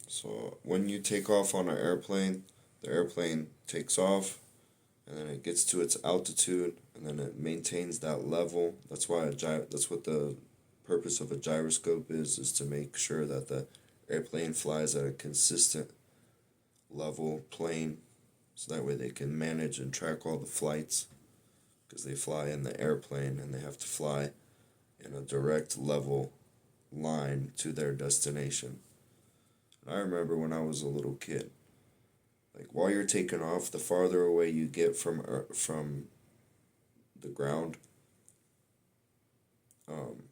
So when you take off on an airplane, the airplane takes off and then it gets to its altitude and then it maintains that level. That's what the purpose of a gyroscope is to make sure that the airplane flies at a consistent level plane so that way they can manage and track all the flights because they fly in the airplane and they have to fly in a direct level line to their destination. And I remember when I was a little kid, like while you're taking off, the farther away you get from the ground, um,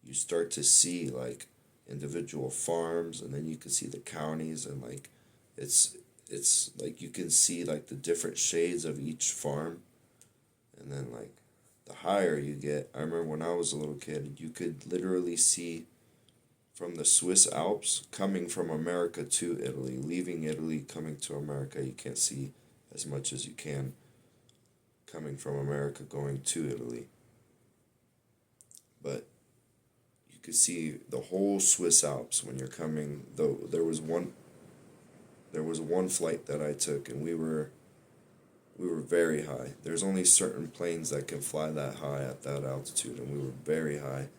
you start to see like individual farms, and then you can see the counties, and like it's it's like you can see like the different shades of each farm, and then like the higher you get. I remember when I was a little kid, you could literally see from the Swiss Alps coming from America to Italy, leaving Italy, coming to America. You can't see as much as you can coming from America going to Italy. But you could see the whole Swiss Alps when you're coming. Though there was one flight that I took and we were very high. There's only certain planes that can fly that high at that altitude, and we were very high,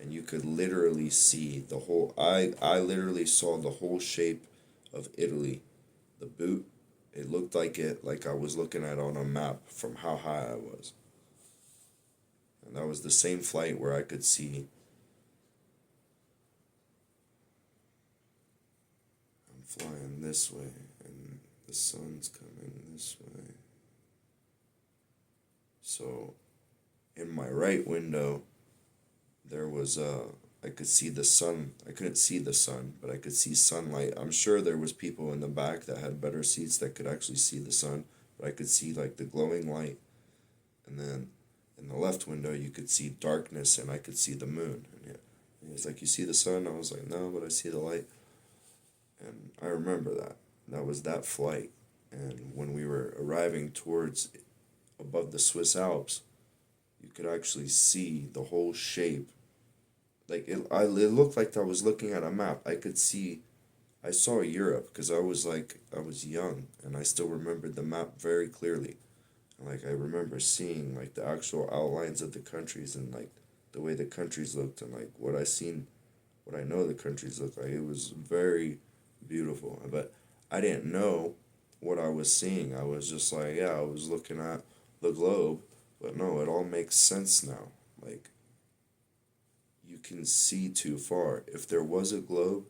and you could literally see the whole. I literally saw the whole shape of Italy. The boot, it looked like I was looking at on a map from how high I was. And that was the same flight where I could see. I'm flying this way, and the sun's coming this way. So, in my right window, there was I could see the sun. I couldn't see the sun, but I could see sunlight. I'm sure there was people in the back that had better seats that could actually see the sun, but I could see like the glowing light. And then in the left window, you could see darkness, and I could see the moon. And he was like, "You see the sun?" I was like, "No, but I see the light." And I remember that. That was that flight. And when we were arriving towards above the Swiss Alps, you could actually see the whole shape. It looked like I was looking at a map. I saw Europe because I was young and I still remembered the map very clearly. And like I remember seeing like the actual outlines of the countries and like the way the countries looked and like what I know the countries look like. It was very beautiful. But I didn't know what I was seeing. I was just like, yeah, I was looking at the globe, but no, it all makes sense now. Like you can see too far. If there was a globe,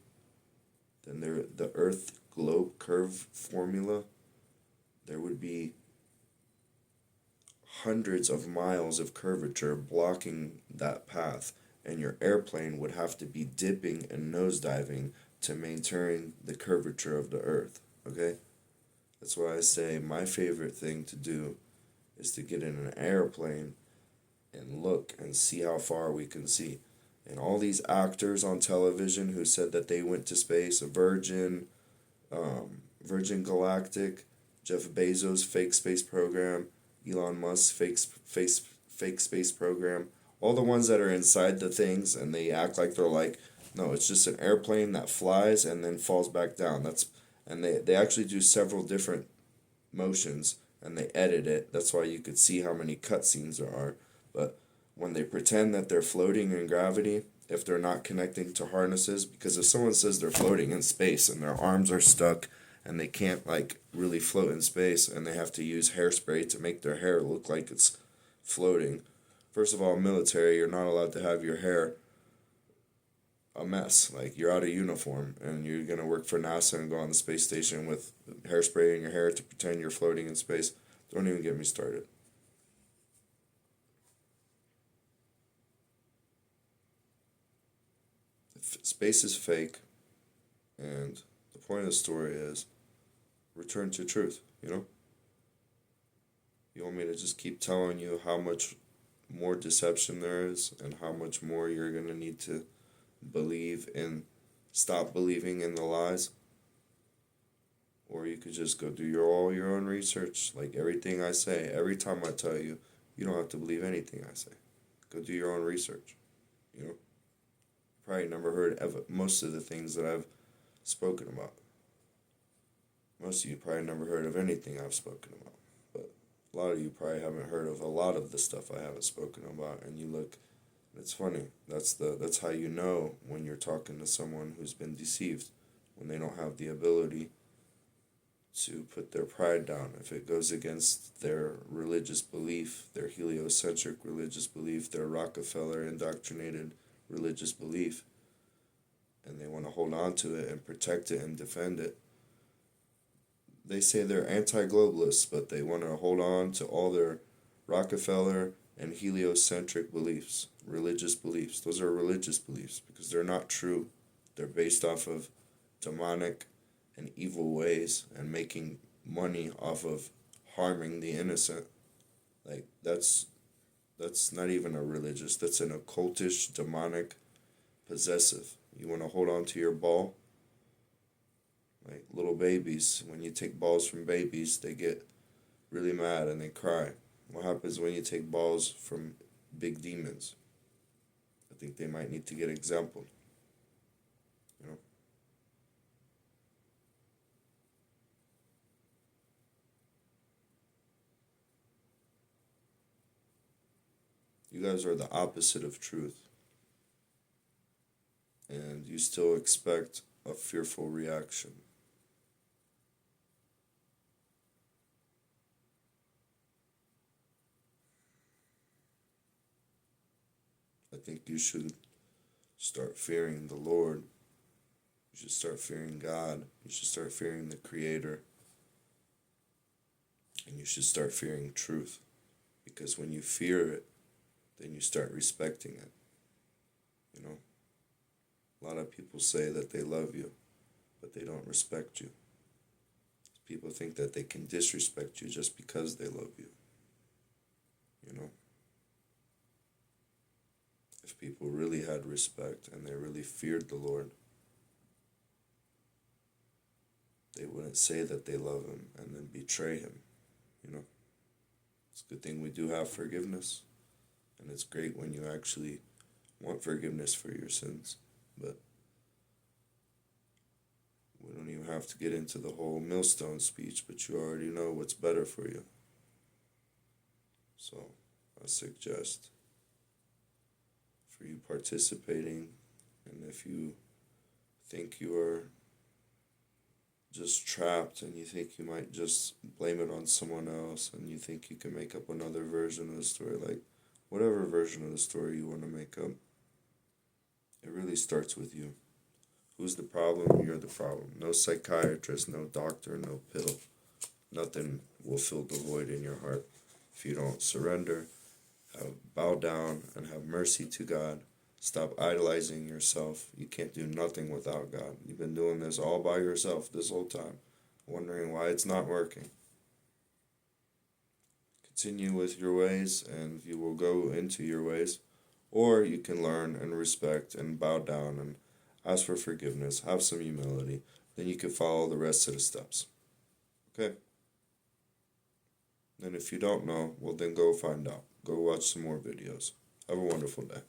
then the Earth globe curve formula, there would be hundreds of miles of curvature blocking that path, and your airplane would have to be dipping and nosediving to maintain the curvature of the Earth. Okay? That's why I say my favorite thing to do is to get in an airplane and look and see how far we can see. And all these actors on television who said that they went to space, Virgin Galactic, Jeff Bezos' fake space program, Elon Musk's fake space program, all the ones that are inside the things and they act like they're like, no, it's just an airplane that flies and then falls back down. They actually do several different motions and they edit it. That's why you could see how many cutscenes there are. But when they pretend that they're floating in gravity, if they're not connecting to harnesses, because if someone says they're floating in space and their arms are stuck and they can't like really float in space and they have to use hairspray to make their hair look like it's floating. First of all, military, you're not allowed to have your hair a mess. Like you're out of uniform and you're gonna work for NASA and go on the space station with hairspray in your hair to pretend you're floating in space. Don't even get me started. Space is fake, and the point of the story is return to truth. You know, you want me to just keep telling you how much more deception there is and how much more you're gonna need to believe in, stop believing in the lies, or you could just go do all your own research. Like everything I say, every time I tell you, you don't have to believe anything I say. Go do your own research. You know, probably never heard of most of the things that I've spoken about. Most of you probably never heard of anything I've spoken about. But a lot of you probably haven't heard of a lot of the stuff I haven't spoken about. And you look, it's funny. That's how you know when you're talking to someone who's been deceived, when they don't have the ability to put their pride down. If it goes against their religious belief, their heliocentric religious belief, their Rockefeller indoctrinated religious belief, and they want to hold on to it and protect it and defend it. They say they're anti-globalists, but they want to hold on to all their Rockefeller and heliocentric beliefs, religious beliefs. Those are religious beliefs because they're not true. They're based off of demonic and evil ways and making money off of harming the innocent. Like that's not even a religious, that's an occultish, demonic, possessive. You want to hold on to your ball? Like little babies, when you take balls from babies, they get really mad and they cry. What happens when you take balls from big demons? I think they might need to get exampled. You know? You guys are the opposite of truth. And you still expect a fearful reaction. I think you should start fearing the Lord. You should start fearing God. You should start fearing the Creator. And you should start fearing truth. Because when you fear it, then you start respecting it. You know? A lot of people say that they love you, but they don't respect you. People think that they can disrespect you just because they love you. You know? If people really had respect and they really feared the Lord, they wouldn't say that they love Him and then betray Him. You know? It's a good thing we do have forgiveness. And it's great when you actually want forgiveness for your sins. But we don't even have to get into the whole millstone speech, but you already know what's better for you. So I suggest for you participating, and if you think you are just trapped and you think you might just blame it on someone else and you think you can make up another version of the story, like whatever version of the story you want to make up, it really starts with you. Who's the problem? You're the problem. No psychiatrist, no doctor, no pill. Nothing will fill the void in your heart if you don't surrender, bow down, and have mercy to God. Stop idolizing yourself. You can't do nothing without God. You've been doing this all by yourself this whole time, wondering why it's not working. Continue with your ways, and you will go into your ways. Or you can learn and respect and bow down and ask for forgiveness, have some humility. Then you can follow the rest of the steps. Okay? And if you don't know, well then go find out. Go watch some more videos. Have a wonderful day.